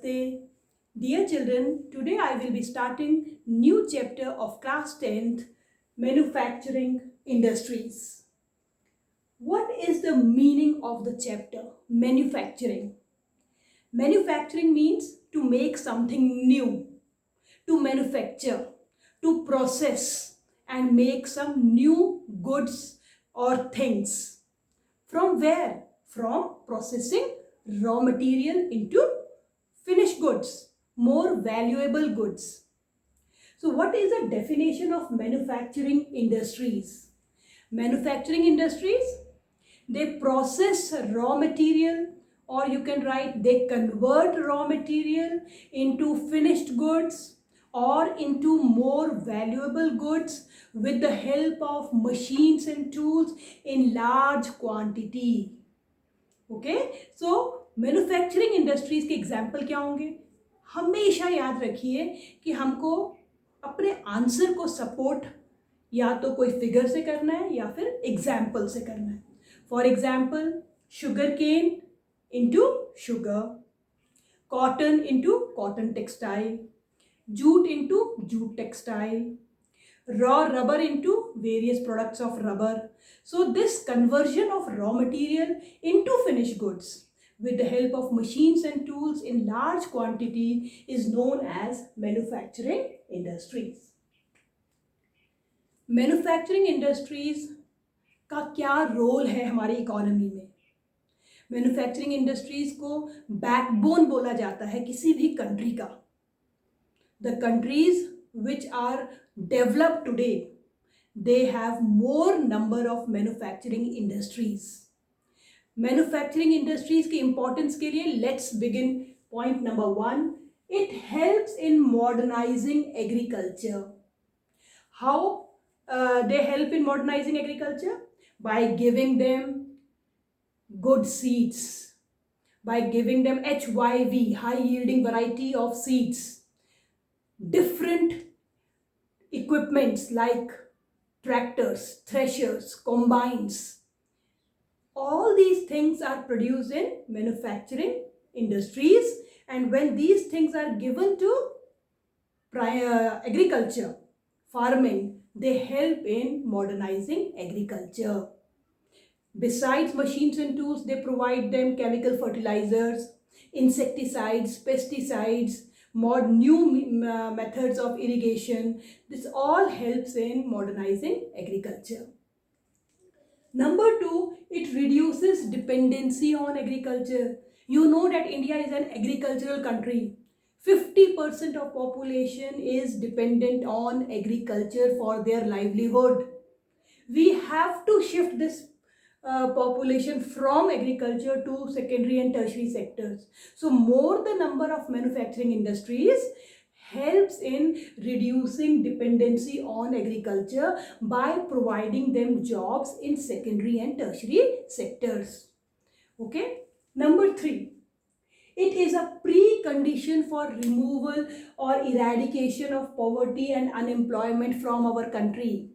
Namaste. Dear children, today I will be starting new chapter of class 10th Manufacturing Industries. What is the meaning of the chapter Manufacturing? Manufacturing means to make something new, to manufacture, to process and make some new goods or things. From where? From processing raw material into finished goods, more valuable goods. So what is the definition of manufacturing industries? Manufacturing industries, they process raw material, or you can write they convert raw material into finished goods or into more valuable goods with the help of machines and tools in large quantity. Okay, so manufacturing industries के example क्या होंगे? हमेशा याद रखिए कि हमको अपने answer को सपोर्ट या तो कोई फिगर से करना है या फिर एग्जाम्पल से करना है. For example, sugar cane into sugar, cotton into cotton textile, jute into jute textile, raw rubber into various products of rubber. So this conversion of raw material into finished goods with the help of machines and tools in large quantity is known as manufacturing industries. Manufacturing industries का क्या role है हमारी economy में? Manufacturing industries को backbone बोला जाता है किसी भी कंट्री का. The countries which are developed today, they have more number of manufacturing industries. Manufacturing industries की importance के लिए let's begin point number 1. It helps in modernizing agriculture. How they help in modernizing agriculture? By giving them good seeds, by giving them HYV, high yielding variety of seeds, different equipments like tractors, threshers, combines. All these things are produced in manufacturing industries, and when these things are given to agriculture, farming, they help in modernizing agriculture. Besides machines and tools, they provide them chemical fertilizers, insecticides, pesticides, new methods of irrigation. This all helps in modernizing agriculture. Number 2, it reduces dependency on agriculture. You know that India is an agricultural country. 50% of population is dependent on agriculture for their livelihood. We have to shift this population from agriculture to secondary and tertiary sectors. So more the number of manufacturing industries helps in reducing dependency on agriculture by providing them jobs in secondary and tertiary sectors. Okay. Number 3, it is a precondition for removal or eradication of poverty and unemployment from our country.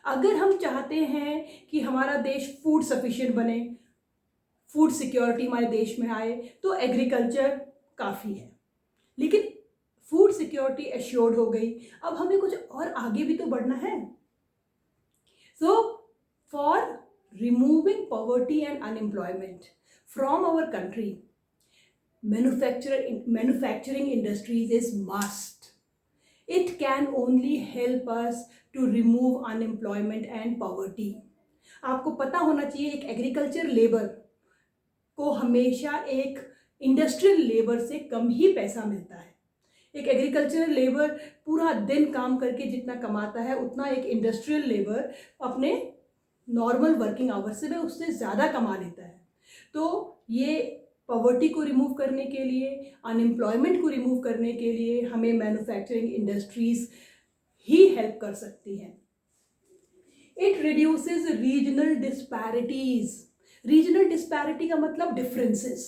अगर हम चाहते हैं कि हमारा देश food sufficient बने, food security हमारे देश में आए, तो एग्रीकल्चर काफ़ी है. लेकिन फूड सिक्योरिटी एश्योर्ड हो गई, अब हमें कुछ और आगे भी तो बढ़ना है. So for removing poverty and unemployment from our country, manufacturing industries is must. It can only help us to remove unemployment and poverty. आपको पता होना चाहिए एक एग्रीकल्चर लेबर को हमेशा एक इंडस्ट्रियल लेबर से कम ही पैसा मिलता है. एक एग्रीकल्चरल लेबर पूरा दिन काम करके जितना कमाता है उतना एक इंडस्ट्रियल लेबर अपने नॉर्मल वर्किंग आवर्स से उससे ज़्यादा कमा लेता है. तो ये पॉवर्टी को रिमूव करने के लिए, अनएम्प्लॉयमेंट को रिमूव करने के लिए हमें मैन्युफैक्चरिंग इंडस्ट्रीज ही हेल्प कर सकती हैं. It reduces regional disparities. Regional disparity का मतलब डिफरेंसेस.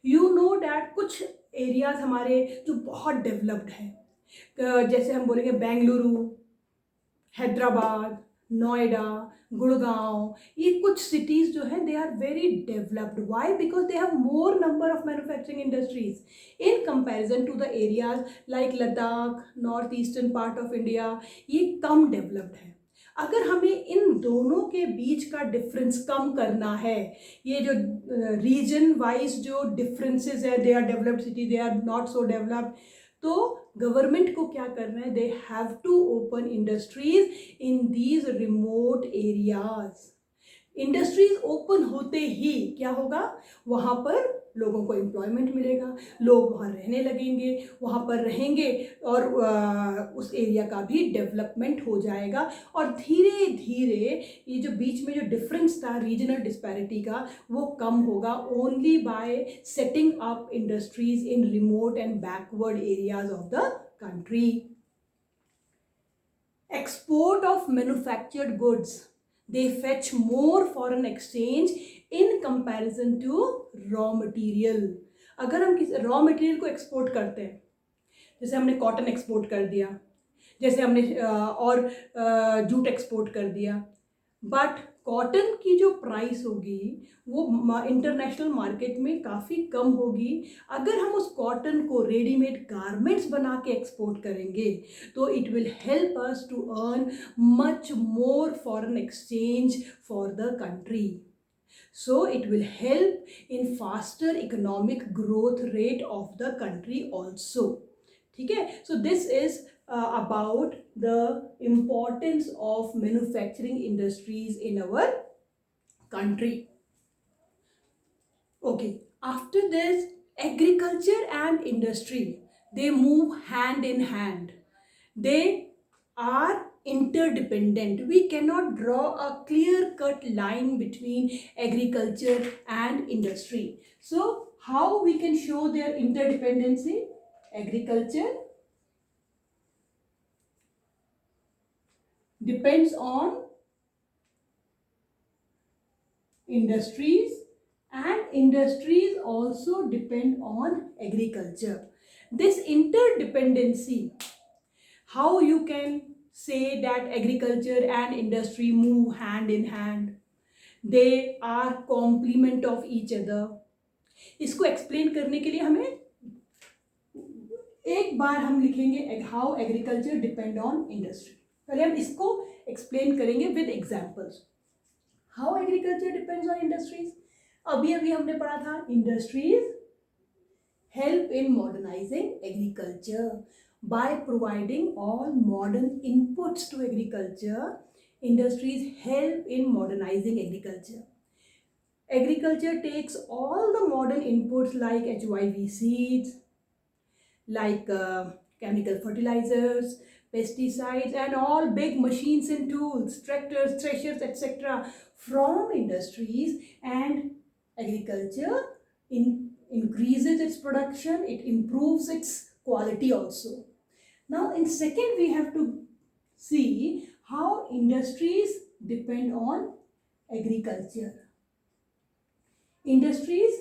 यू नो डैट कुछ एरियाज हमारे जो बहुत डेवलप्ड हैं, जैसे हम बोलेंगे बेंगलुरु, हैदराबाद, नोएडा, गुड़गांव, ये कुछ सिटीज़ जो है they are very developed. Why? Because they have more number of manufacturing industries in comparison to the areas like Ladakh, north eastern part of India. ये कम डेवलप्ड है. अगर हमें इन दोनों के बीच का डिफरेंस कम करना है, ये जो रीजन वाइज जो डिफरेंसेस है, they are developed city, they are not so developed, तो गवर्नमेंट को क्या करना है? They have to open industries in these remote areas. Industries open होते ही क्या होगा? वहाँ पर लोगों को एम्प्लॉयमेंट मिलेगा, लोग वहाँ रहने लगेंगे, वहाँ पर रहेंगे और उस एरिया का भी डेवलपमेंट हो जाएगा. और धीरे धीरे ये जो बीच में जो डिफरेंस था रीजनल डिस्पैरिटी का, वो कम होगा only by setting up industries in remote and backward areas of the country. Export of manufactured goods, they fetch more foreign exchange in comparison to raw material. अगर हम किसी रॉ मटेरियल को export करते हैं, जैसे हमने कॉटन एक्सपोर्ट कर दिया, जैसे हमने और जूट एक्सपोर्ट कर दिया, बट कॉटन की जो प्राइस होगी वो इंटरनेशनल मार्केट में काफ़ी कम होगी. अगर हम उस कॉटन को रेडीमेड गारमेंट्स बना के एक्सपोर्ट करेंगे तो it will help us to earn much more foreign exchange for the country. So it will help in faster economic growth rate of the country also. ठीक है. So this is about the importance of manufacturing industries in our country. Okay, after this, agriculture and industry, they move hand in hand. They are interdependent. We cannot draw a clear-cut line between agriculture and industry. So, how we can show their interdependency? Agriculture depends on industries and industries also depend on agriculture. This interdependency, how you can say that agriculture and industry move hand in hand, they are complement of each other. इसको explain करने के लिए हमें एक बार हम लिखेंगे how agriculture depend on industry. पहले हम इसको एक्सप्लेन करेंगे with examples. How agriculture depends on industries. अभी अभी हमने पढ़ा था industries help in modernising agriculture by providing all modern inputs to agriculture. Industries help in modernising agriculture. Agriculture takes all the modern inputs like HYV seeds, like chemical fertilizers, pesticides and all big machines and tools, tractors, threshers, etc. from industries, and agriculture increases its production, it improves its quality also. Now in second we have to see how industries depend on agriculture. Industries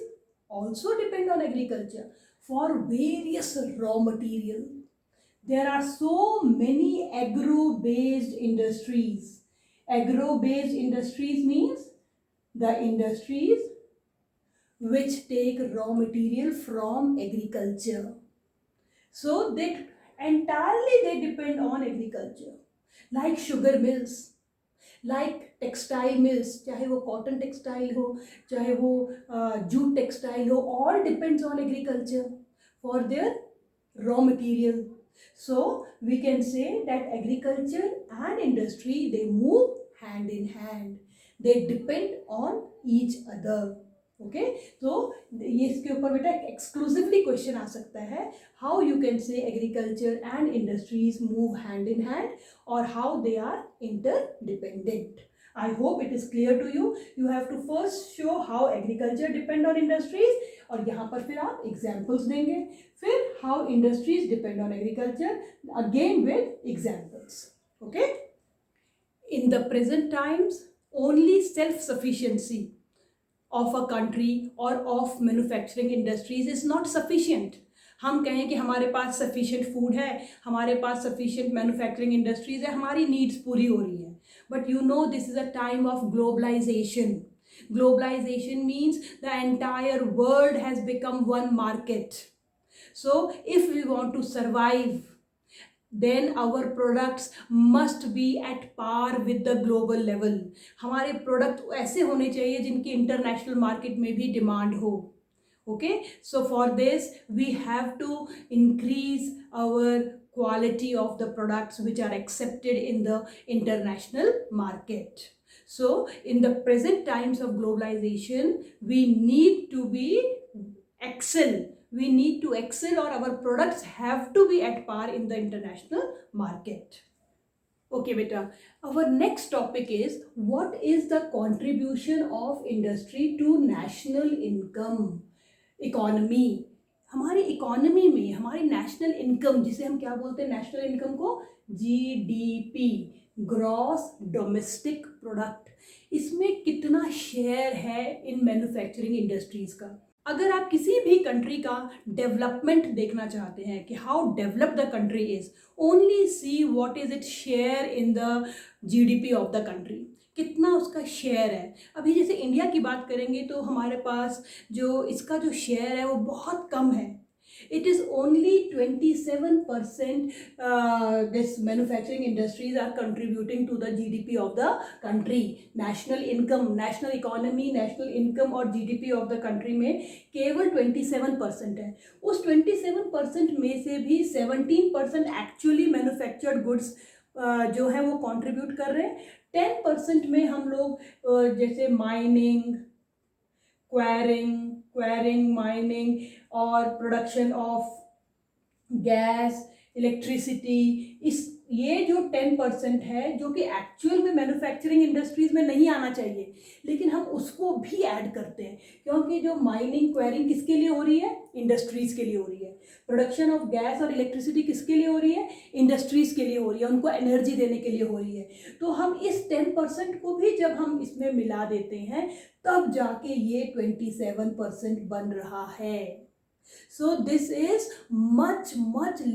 also depend on agriculture for various raw material. There are so many agro-based industries. Agro-based industries means the industries which take raw material from agriculture. So they depend on agriculture. Like sugar mills, like textile mills, चाहे वो cotton textile हो, चाहे वो jute textile हो, all depends on agriculture for their raw material. So we can say that agriculture and industry, they move hand in hand. They depend on each other. Okay. तो ये इसके ऊपर बेटा exclusively question आ सकता है, how you can say agriculture and industries move hand in hand और how they are interdependent. I hope it is clear to you. You have to first show how agriculture depend on industries और यहाँ पर फिर आप examples देंगे. फिर how industries depend on agriculture, again with examples. Okay. In the present times only self sufficiency of a country or of manufacturing industries is not sufficient. हम कहें कि हमारे पास sufficient food है, हमारे पास sufficient manufacturing industries है, हमारी needs पूरी हो रही है, but you know this is a time of globalization. Globalization means the entire world has become one market. So if we want to survive, then our products must be at par with the global level. हमारे product ऐसे होने चाहिए जिनकी international market में भी demand हो. Okay, so for this we have to increase our quality of the products which are accepted in the international market. So in the present times of globalization, we need to be excel. We need to excel, or our products have to be at par in the international market. Okay beta, our next topic is what is the contribution of industry to national income, economy. हमारी economy में हमारी national income, जिसे हम क्या बोलते हैं national income को, GDP, gross domestic product, इसमें कितना शेयर है इन मैन्युफैक्चरिंग इंडस्ट्रीज का. अगर आप किसी भी कंट्री का डेवलपमेंट देखना चाहते हैं कि how develop the country is, only see what is it share in the GDP of the country, कितना उसका शेयर है. अभी जैसे इंडिया की बात करेंगे तो हमारे पास जो इसका जो शेयर है वो बहुत कम है. It is only 27% this manufacturing industries are contributing to the GDP of the country. National income, national economy, national income और GDP of the country में केवल 27% है. उस 27% में से भी 17% actually manufactured goods जो है वो कंट्रीब्यूट कर रहे हैं. 10% में हम लोग जैसे माइनिंग, क्वेरिंग, माइनिंग और प्रोडक्शन ऑफ गैस, इलेक्ट्रिसिटी, इस ये जो 10% है जो कि एक्चुअल में मैन्युफैक्चरिंग इंडस्ट्रीज में नहीं आना चाहिए, लेकिन हम उसको भी ऐड करते हैं क्योंकि जो माइनिंग, क्वेरिंग किसके लिए हो रही है, इंडस्ट्रीज के लिए हो रही है. प्रोडक्शन ऑफ गैस और इलेक्ट्रिसिटी किसके लिए हो रही है, इंडस्ट्रीज के लिए हो रही है, उनको एनर्जी देने के लिए हो रही है. तो हम इस 10% को भी जब हम इसमें मिला देते हैं तब जाके ये 27% बन रहा है. So this is much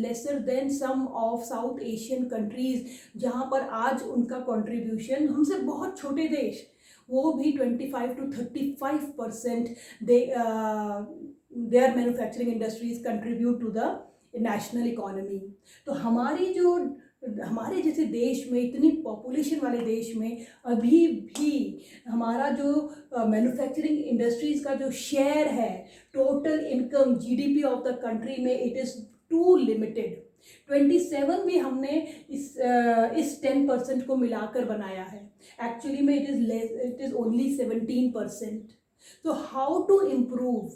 lesser than some of South Asian countries, जहाँ पर आज उनका contribution हमसे बहुत छोटे देश, वो भी 25 to 35% their manufacturing industries contribute to the national economy. तो हमारे जैसे देश में, इतनी पॉपुलेशन वाले देश में अभी भी हमारा जो मैन्युफैक्चरिंग इंडस्ट्रीज का जो शेयर है total income GDP of the country में, इट इज़ टू लिमिटेड. 27 भी हमने इस 10% को मिलाकर बनाया है. एक्चुअली में इट इज़ ओनली 17%. तो how to improve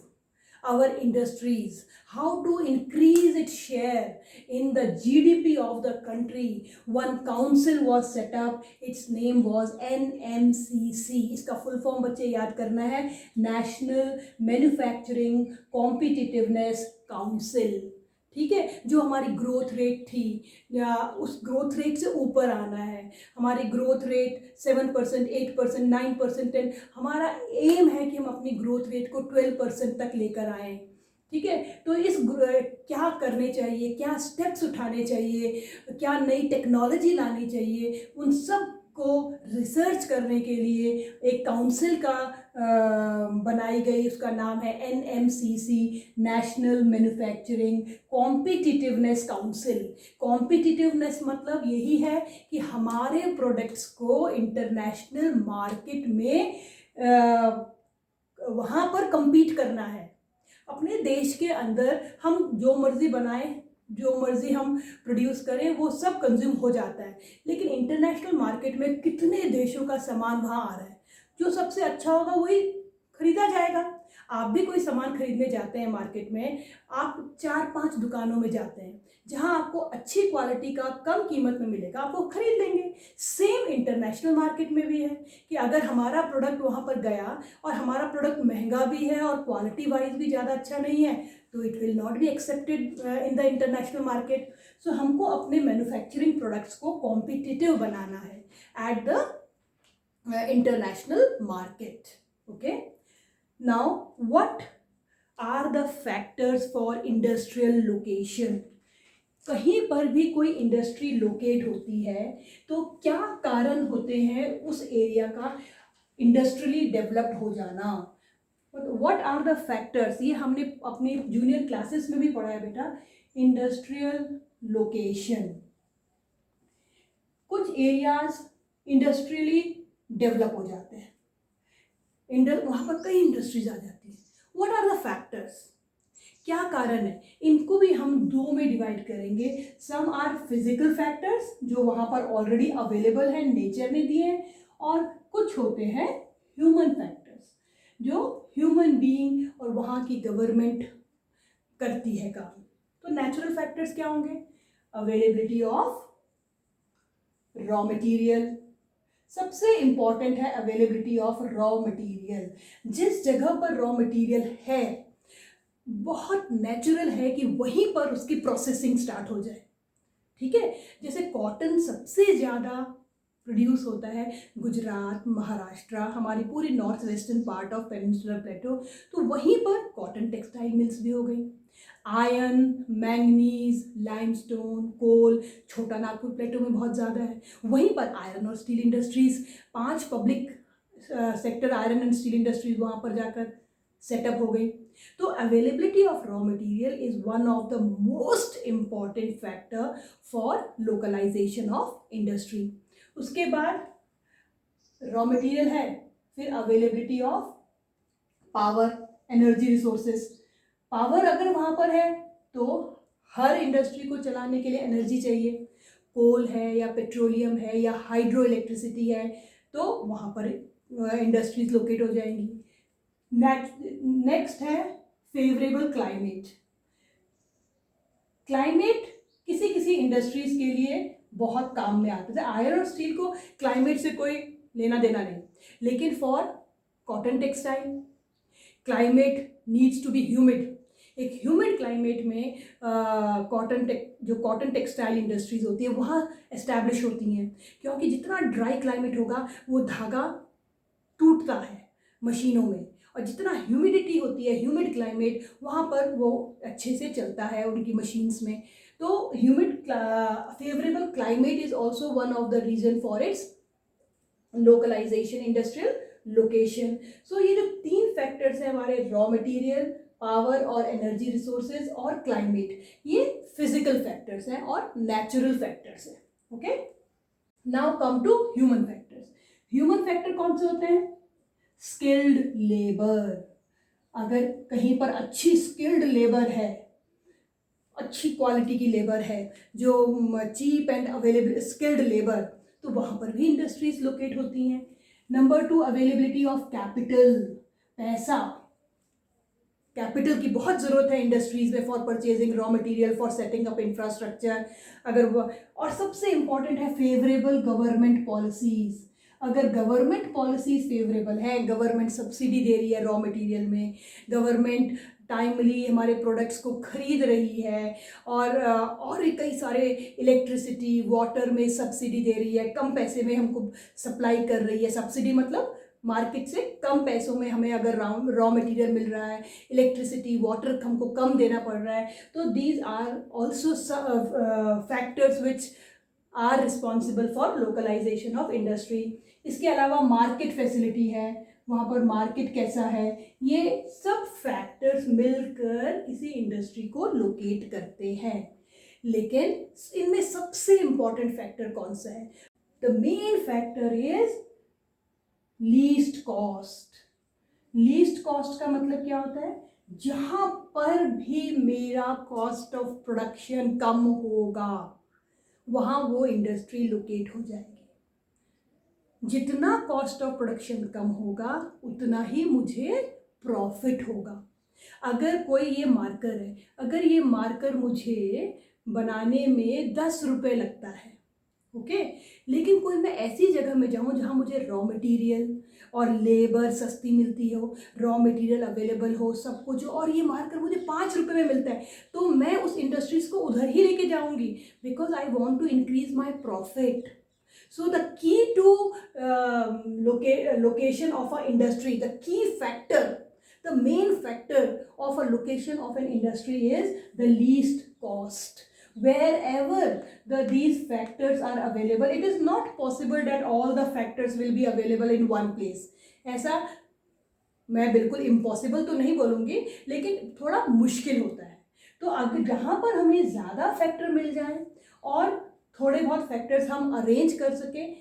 our industries, how to increase its share in the GDP of the country? One council was set up, its name was NMCC. इसका full form बच्चे याद करना है, National Manufacturing Competitiveness Council. ठीक है, जो हमारी growth rate थी या उस ग्रोथ रेट से ऊपर आना है. हमारी ग्रोथ रेट 7%, 8%, 9%, 10%, हमारा एम है कि हम अपनी ग्रोथ रेट को 12% तक लेकर आएँ. ठीक है, तो इस क्या करने चाहिए, क्या स्टेप्स उठाने चाहिए, क्या नई टेक्नोलॉजी लानी चाहिए, उन सब को रिसर्च करने के लिए एक काउंसिल का बनाई गई, उसका नाम है NMCC, national manufacturing competitiveness council. Competitiveness मतलब यही है कि हमारे प्रोडक्ट्स को इंटरनेशनल मार्केट में वहाँ पर compete करना है. अपने देश के अंदर हम जो मर्जी बनाएं, जो मर्जी हम प्रोड्यूस करें, वो सब कंज्यूम हो जाता है, लेकिन इंटरनेशनल मार्केट में कितने देशों का सामान वहाँ आ रहा है. जो सबसे अच्छा होगा वही खरीदा जाएगा. आप भी कोई सामान खरीदने जाते हैं मार्केट में, आप 4-5 दुकानों में जाते हैं, जहाँ आपको अच्छी क्वालिटी का कम कीमत में मिलेगा, आप वो खरीद लेंगे. सेम इंटरनेशनल मार्केट में भी है कि अगर हमारा प्रोडक्ट वहाँ पर गया और हमारा प्रोडक्ट महंगा भी है और क्वालिटी वाइज भी ज़्यादा अच्छा नहीं है, तो it will not be accepted in the international market. So हमको अपने मैन्युफैक्चरिंग प्रोडक्ट्स को कॉम्पिटिटिव बनाना है at the international market. Okay, now what are the factors for industrial location? कहीं पर भी कोई इंडस्ट्री लोकेट होती है तो क्या कारण होते हैं उस एरिया का इंडस्ट्रियली डेवलप्ड हो जाना, व्हाट आर द फैक्टर्स, ये हमने अपने जूनियर क्लासेस में भी पढ़ा है बेटा। इंडस्ट्रियल लोकेशन, कुछ एरियाज इंडस्ट्रियली डेवलप हो जाते हैं, वहाँ पर कई इंडस्ट्रीज आ जाती हैं। व्हाट आर द फैक्टर्स, क्या कारण है, इनको भी हम दो में डिवाइड करेंगे। सम आर फिजिकल फैक्टर्स जो वहाँ पर ऑलरेडी अवेलेबल है, नेचर ने दिए हैं, और कुछ होते हैं ह्यूमन फैक्टर्स जो ह्यूमन बीइंग और वहाँ की गवर्नमेंट करती है काम। तो नेचुरल फैक्टर्स क्या होंगे, अवेलेबिलिटी ऑफ रॉ मटेरियल, सबसे इंपॉर्टेंट है अवेलेबिलिटी ऑफ रॉ मटेरियल। जिस जगह पर रॉ मटेरियल है बहुत नेचुरल है कि वहीं पर उसकी प्रोसेसिंग स्टार्ट हो जाए, ठीक है। जैसे कॉटन सबसे ज़्यादा प्रोड्यूस होता है गुजरात, महाराष्ट्र, हमारी पूरी north western part of peninsular प्लेटो, तो वहीं पर कॉटन टेक्सटाइल मिल्स भी हो गई। आयरन, मैंगनीज, लाइमस्टोन, कोल छोटा नागपुर प्लेटो में बहुत ज़्यादा है, वहीं पर आयरन और steel industries, 5 public sector iron and steel industries वहाँ पर जाकर सेटअप हो गई। तो availability of raw material is one of the most important factor for localisation of industry. उसके बाद रॉ मटेरियल है, फिर availability of power, energy resources. Power अगर वहाँ पर है तो हर इंडस्ट्री को चलाने के लिए एनर्जी चाहिए, कोल है या पेट्रोलियम है या हाइड्रो इलेक्ट्रिसिटी है, तो वहाँ पर इंडस्ट्रीज लोकेट हो जाएंगी। नेक्स्ट है फेवरेबल क्लाइमेट। क्लाइमेट किसी किसी इंडस्ट्रीज के लिए बहुत काम में आता है। आयरन और स्टील को क्लाइमेट से कोई लेना देना नहीं, लेकिन for cotton textile climate needs to be humid. एक ह्यूमिड क्लाइमेट में जो कॉटन टेक्सटाइल इंडस्ट्रीज होती है वहाँ एस्टैब्लिश होती हैं, क्योंकि जितना ड्राई क्लाइमेट होगा वो धागा टूटता है मशीनों में, और जितना ह्यूमिडिटी होती है, ह्यूमिड क्लाइमेट, वहाँ पर वो अच्छे से चलता है उनकी मशीन्स में। तो humid favourable climate is also one of the reason for its localisation, industrial location. So ये जो 3 फैक्टर्स हैं हमारे, रॉ मटेरियल, पावर और एनर्जी रिसोर्सेज और क्लाइमेट, ये फिजिकल फैक्टर्स हैं और नेचुरल फैक्टर्स हैं। Okay, now come to human factors. Human factor कौन से होते हैं, स्किल्ड लेबर। अगर कहीं पर अच्छी स्किल्ड लेबर है, अच्छी क्वालिटी की लेबर है, जो cheap and available skilled labour, तो वहाँ पर भी इंडस्ट्रीज लोकेट होती हैं। नंबर 2, अवेलेबिलिटी ऑफ कैपिटल, पैसा, कैपिटल की बहुत ज़रूरत है इंडस्ट्रीज में for purchasing raw material, for setting up infrastructure. और सबसे इंपॉर्टेंट है फेवरेबल गवर्नमेंट पॉलिसीज़। अगर गवर्नमेंट पॉलिसीज फेवरेबल है, गवर्नमेंट सब्सिडी दे रही है रॉ मटेरियल में, गवर्नमेंट टाइमली हमारे प्रोडक्ट्स को खरीद रही है, और कई सारे इलेक्ट्रिसिटी, वाटर में सब्सिडी दे रही है, कम पैसे में हमको सप्लाई कर रही है। सब्सिडी मतलब मार्केट से कम पैसों में हमें अगर रॉ मटेरियल मिल रहा है, इलेक्ट्रिसिटी, वाटर हमको कम देना पड़ रहा है, तो these are also factors which are responsible for localisation of industry. इसके अलावा मार्केट फैसिलिटी है, वहाँ पर मार्केट कैसा है, ये सब फैक्टर्स मिलकर किसी इंडस्ट्री को लोकेट करते हैं। लेकिन इनमें सबसे इंपॉर्टेंट फैक्टर कौन सा है, the main factor is least cost. Least cost का मतलब क्या होता है, जहाँ पर भी मेरा कॉस्ट ऑफ प्रोडक्शन कम होगा वहाँ वो इंडस्ट्री लोकेट हो जाएगी। जितना कॉस्ट ऑफ प्रोडक्शन कम होगा उतना ही मुझे प्रॉफिट होगा। अगर कोई ये मार्कर है, अगर ये मार्कर मुझे बनाने में 10 रुपये लगता है, ओके, लेकिन कोई मैं ऐसी जगह में जाऊँ जहाँ मुझे रॉ मटेरियल और लेबर सस्ती मिलती हो, रॉ मटेरियल अवेलेबल हो, सब कुछ, और ये मार्कर मुझे 5 रुपये में मिलता है, तो मैं उस इंडस्ट्रीज को उधर ही लेके जाऊँगी, because I want to increase my profit. So the key to location of an industry, the key factor, the main factor of a location of an industry is the least cost. wherever these factors are available. It is not possible that all the factors will be available in one place. ऐसा मैं बिल्कुल impossible तो नहीं बोलूँगी, लेकिन थोड़ा मुश्किल होता है. तो अगर जहाँ पर हमें ज़्यादा फैक्टर मिल जाए और थोड़े बहुत फैक्टर्स हम अरेंज कर सकें,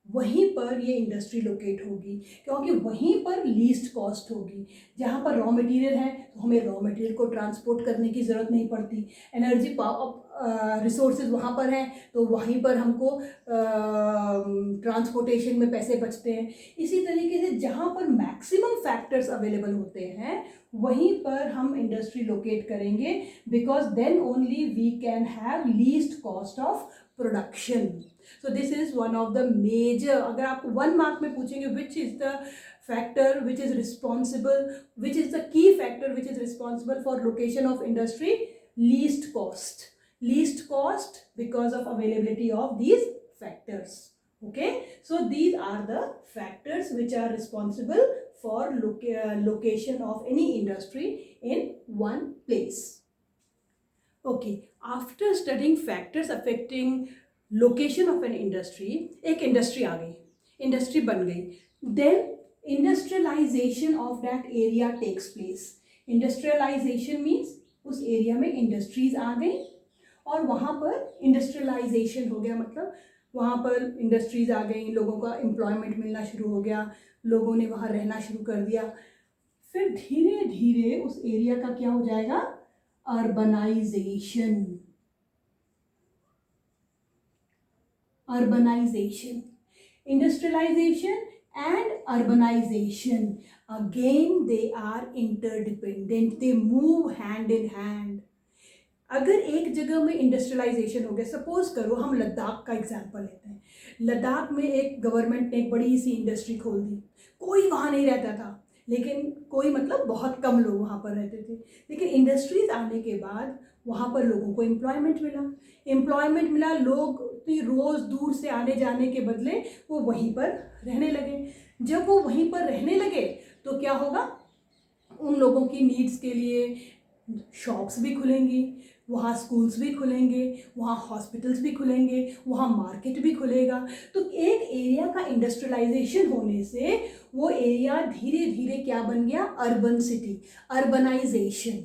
वहीं पर ये इंडस्ट्री लोकेट होगी, क्योंकि वहीं पर लीस्ट कॉस्ट होगी. जहाँ पर रॉ मटेरियल है तो हमें रॉ मटेरियल को ट्रांसपोर्ट करने की ज़रूरत नहीं पड़ती. एनर्जी पावर रिसोर्सेज वहाँ पर हैं तो वहीं पर हमको ट्रांसपोर्टेशन में पैसे बचते हैं. इसी तरीके से जहाँ पर मैक्सिमम फैक्टर्स अवेलेबल होते हैं वहीं पर हम इंडस्ट्री लोकेट करेंगे, because then only we can have least cost of production. So this is one of the major, अगर आप 1 मार्क में पूछेंगे which is the factor which is responsible, which is the key factor which is responsible for location of industry, least cost. Least cost because of availability of these factors. Okay, so these are the factors which are responsible for location of any industry in one place. Okay, after studying factors affecting location of an industry, एक industry आ गई, industry बन गई, then industrialisation of that area takes place. Industrialisation means उस एरिया में industries आ गई और वहाँ पर इंडस्ट्रियलाइजेशन हो गया, मतलब वहाँ पर इंडस्ट्रीज आ गई, लोगों का एम्प्लॉयमेंट मिलना शुरू हो गया, लोगों ने वहाँ रहना शुरू कर दिया. फिर धीरे धीरे उस एरिया का क्या हो जाएगा, urbanisation. Urbanization, industrialization and urbanization, again they are interdependent, they move hand in hand. अगर एक जगह में इंडस्ट्रियलाइजेशन हो गया, सपोज करो हम लद्दाख का एग्जांपल लेते हैं. लद्दाख में एक गवर्नमेंट ने एक बड़ी सी इंडस्ट्री खोल दी, कोई वहाँ नहीं रहता था, लेकिन कोई मतलब बहुत कम लोग वहाँ पर रहते थे, लेकिन इंडस्ट्रीज आने के बाद वहाँ पर लोगों को एम्प्लॉयमेंट मिला, लोग रोज़ दूर से आने जाने के बदले वो वहीं पर रहने लगे. जब वो वहीं पर रहने लगे तो क्या होगा, उन लोगों की नीड्स के लिए शॉप्स भी खुलेंगी, वहाँ स्कूल्स भी खुलेंगे, वहाँ हॉस्पिटल्स भी खुलेंगे, वहाँ मार्केट भी खुलेगा. तो एक एरिया का इंडस्ट्रियलाइजेशन होने से वो एरिया धीरे धीरे क्या बन गया, अर्बन सिटी. अर्बनाइजेशन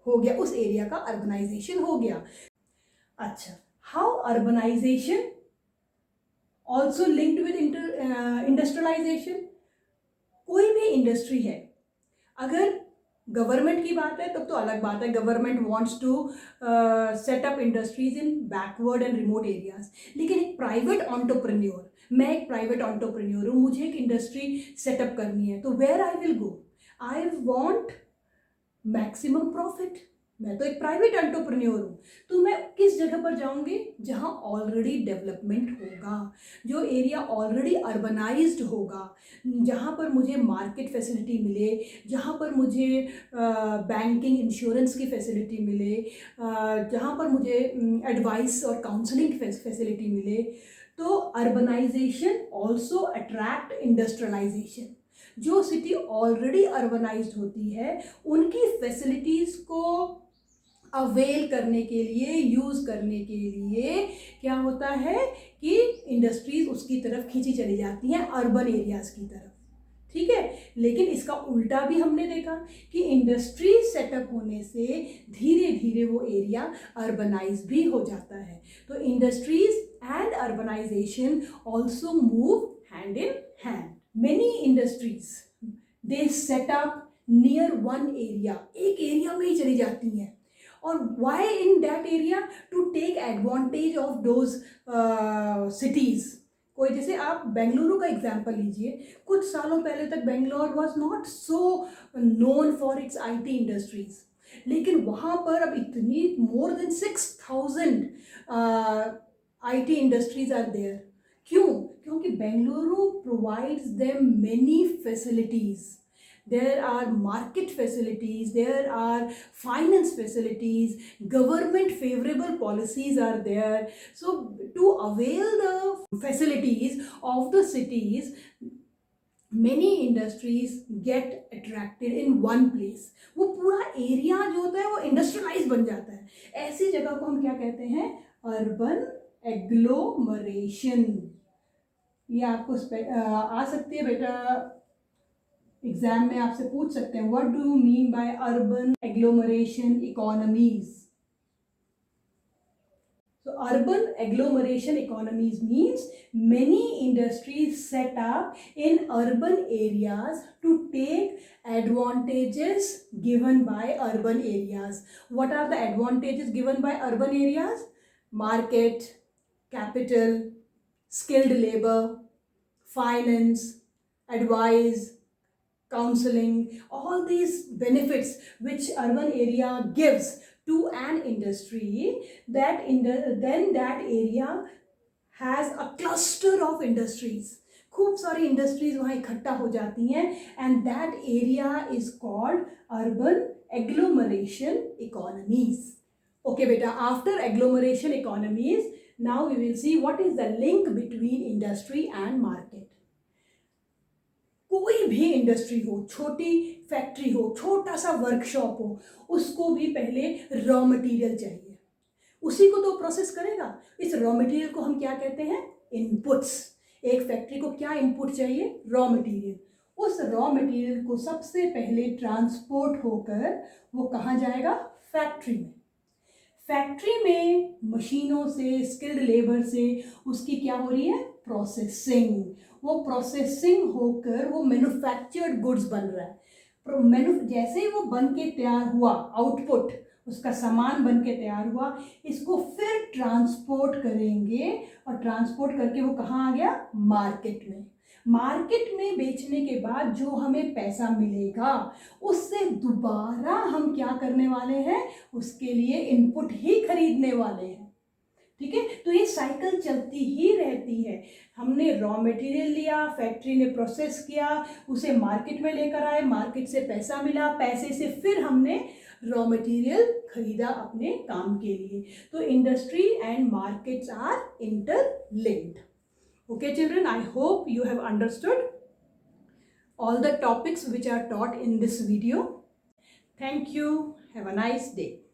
हो गया, उस एरिया का अर्बनाइजेशन हो गया. अच्छा, how urbanisation also linked with industrialisation. कोई भी इंडस्ट्री है, अगर गवर्नमेंट की बात है तब तो अलग बात है, government wants to set up industries in backward and remote areas. लेकिन एक प्राइवेट एंटरप्रेन्योर, मैं एक प्राइवेट एंटरप्रेन्योर हूँ, मुझे एक इंडस्ट्री सेटअप करनी है, तो where I will go, I want maximum profit. मैं तो एक प्राइवेट एंटरप्रेन्योर हूँ, तो मैं किस जगह पर जाऊँगी, जहाँ ऑलरेडी डेवलपमेंट होगा, जो एरिया ऑलरेडी अर्बनाइज्ड होगा, जहाँ पर मुझे मार्केट फैसिलिटी मिले, जहाँ पर मुझे बैंकिंग इंश्योरेंस की फैसिलिटी मिले, जहाँ पर मुझे एडवाइस और काउंसलिंग फैसिलिटी मिले. तो अर्बनाइजेशन ऑल्सो अट्रैक्ट इंडस्ट्रियलाइजेशन. जो सिटी ऑलरेडी अर्बनाइज्ड होती है उनकी फैसिलिटीज़ को अवेल करने के लिए, यूज़ करने के लिए क्या होता है कि इंडस्ट्रीज़ उसकी तरफ खींची चली जाती हैं, अर्बन एरियाज़ की तरफ. ठीक है, लेकिन इसका उल्टा भी हमने देखा कि इंडस्ट्री सेटअप होने से धीरे धीरे वो एरिया अर्बनाइज भी हो जाता है. तो industries and urbanisation also move hand in hand. Many industries they set up near one area, एक एरिया में ही चली जाती हैं. और why in that area? To take advantage of those cities. कोई जैसे आप बेंगलुरु का एग्जाम्पल लीजिए, कुछ सालों पहले तक Bangalore was not so known for its IT industries, लेकिन वहाँ पर अब इतनी more than 6,000 IT industries are there. क्यों? क्योंकि Bengaluru provides them many facilities. There are market facilities, there are finance facilities, government favorable policies are there. So to avail the facilities of the cities, many industries get attracted in one place. वो पूरा area जो होता है वो industrialise बन जाता है. ऐसी जगह को हम क्या कहते हैं? Urban agglomeration. ये आपको आ सकती है बेटा, एग्जाम में आपसे पूछ सकते हैं, what do you mean by urban agglomeration economies. So urban agglomeration economies means many industries set up in urban areas to take advantages given by urban areas. What are the advantages given by urban areas? Market, capital, skilled labor, finance, advice, counseling, all these benefits which urban area gives to an industry, then that area has a cluster of industries. खूब सारी industries वहाँ इकट्ठा हो जाती हैं and that area is called urban agglomeration economies. Okay बेटा, after agglomeration economies, now we will see what is the link between industry and market. कोई भी इंडस्ट्री हो, छोटी फैक्ट्री हो, छोटा सा वर्कशॉप हो, उसको भी पहले रॉ मटेरियल चाहिए. उसी को तो प्रोसेस करेगा. इस रॉ मटेरियल को हम क्या कहते हैं? इनपुट्स. एक फैक्ट्री को क्या इनपुट चाहिए? Raw material. उस रॉ मटेरियल को सबसे पहले ट्रांसपोर्ट होकर वो कहाँ जाएगा? फैक्ट्री में. फैक्ट्री में मशीनों से, स्किल्ड लेबर से उसकी क्या हो रही है? प्रोसेसिंग. वो प्रोसेसिंग होकर वो मैन्युफैक्चर्ड गुड्स बन रहा है. जैसे ही वो बन के तैयार हुआ, आउटपुट उसका सामान बन के तैयार हुआ, इसको फिर ट्रांसपोर्ट करेंगे और ट्रांसपोर्ट करके वो कहाँ आ गया? मार्केट में. मार्केट में बेचने के बाद जो हमें पैसा मिलेगा उससे दोबारा हम क्या करने वाले हैं? उसके लिए इनपुट ही खरीदने वाले हैं. ठीक है, तो ये साइकिल चलती ही रहती है. हमने रॉ मटेरियल लिया, फैक्ट्री ने प्रोसेस किया, उसे मार्केट में लेकर आए, मार्केट से पैसा मिला, पैसे से फिर हमने रॉ मटेरियल खरीदा अपने काम के लिए. तो industry and markets are interlinked. Okay children, I hope you have understood all the topics which are taught in this video. Thank you. Have a nice day.